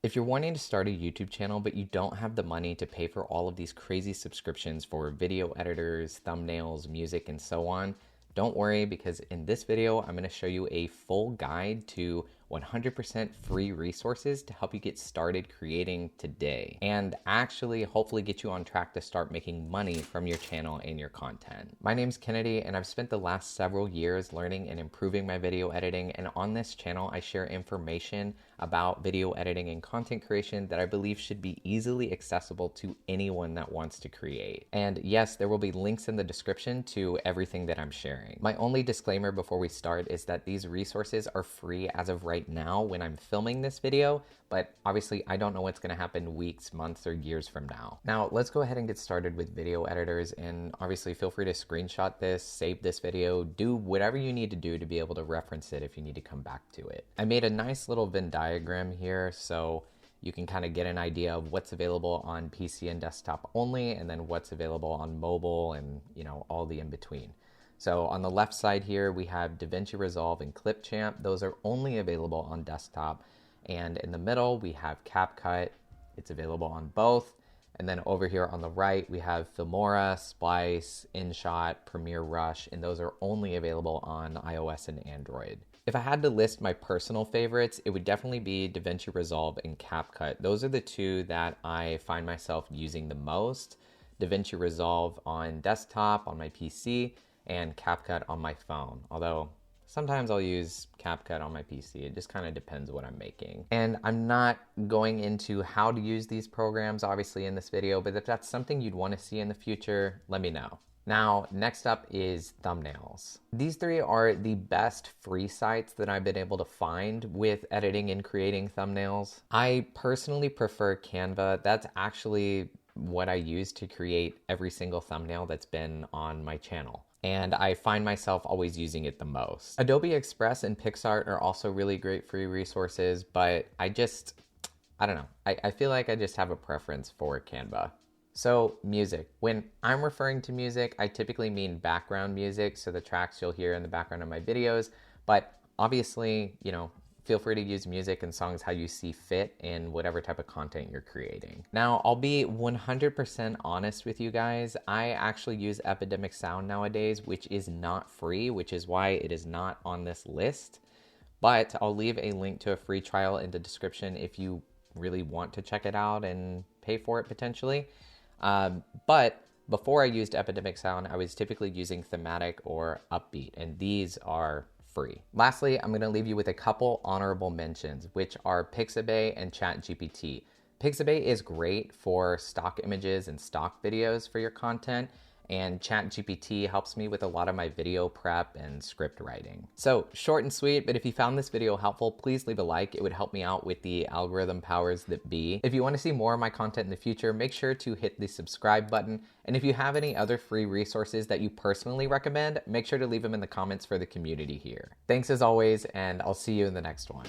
If you're wanting to start a YouTube channel, but you don't have the money to pay for all of these crazy subscriptions for video editors, thumbnails, music, and so on, don't worry, because in this video, I'm going to show you a full guide to 100% free resources to help you get started creating today and actually hopefully get you on track to start making money from your channel and your content. My name's Kennedy, and I've spent the last several years learning and improving my video editing, and on this channel I share information about video editing and content creation that I believe should be easily accessible to anyone that wants to create. And yes, there will be links in the description to everything that I'm sharing. My only disclaimer before we start is that these resources are free as of right now when I'm filming this video, but obviously I don't know what's going to happen weeks, months, or years from now. Now let's go ahead and get started with video editors, and obviously feel free to screenshot this, save this video, do whatever you need to do to be able to reference it if you need to come back to it. I made a nice little Venn diagram here so you can kind of get an idea of what's available on PC and desktop only, and then what's available on mobile and, all the in between. So on the left side here, we have DaVinci Resolve and Clipchamp. Those are only available on desktop. And in the middle, we have CapCut. It's available on both. And then over here on the right, we have Filmora, Splice, InShot, Premiere Rush, and those are only available on iOS and Android. If I had to list my personal favorites, it would definitely be DaVinci Resolve and CapCut. Those are the two that I find myself using the most. DaVinci Resolve on desktop, on my PC, and CapCut on my phone. Although sometimes I'll use CapCut on my PC. It just kind of depends what I'm making. And I'm not going into how to use these programs, obviously, in this video, but if that's something you'd want to see in the future, let me know. Now, next up is thumbnails. These three are the best free sites that I've been able to find with editing and creating thumbnails. I personally prefer Canva. That's actually what I use to create every single thumbnail that's been on my channel, and I find myself always using it the most. Adobe Express and PixArt are also really great free resources, but I don't know. I feel like I just have a preference for Canva. So music. When I'm referring to music, I typically mean background music, so the tracks you'll hear in the background of my videos, but obviously, feel free to use music and songs how you see fit in whatever type of content you're creating. Now, I'll be 100% honest with you guys. I actually use Epidemic Sound nowadays, which is not free, which is why it is not on this list. But I'll leave a link to a free trial in the description if you really want to check it out and pay for it potentially. But before I used Epidemic Sound, I was typically using Thematic or Upbeat, and these are free. Lastly, I'm going to leave you with a couple honorable mentions, which are Pixabay and ChatGPT. Pixabay is great for stock images and stock videos for your content, and ChatGPT helps me with a lot of my video prep and script writing. So short and sweet, but if you found this video helpful, please leave a like. It would help me out with the algorithm powers that be. If you want to see more of my content in the future, make sure to hit the subscribe button. And if you have any other free resources that you personally recommend, make sure to leave them in the comments for the community here. Thanks as always, and I'll see you in the next one.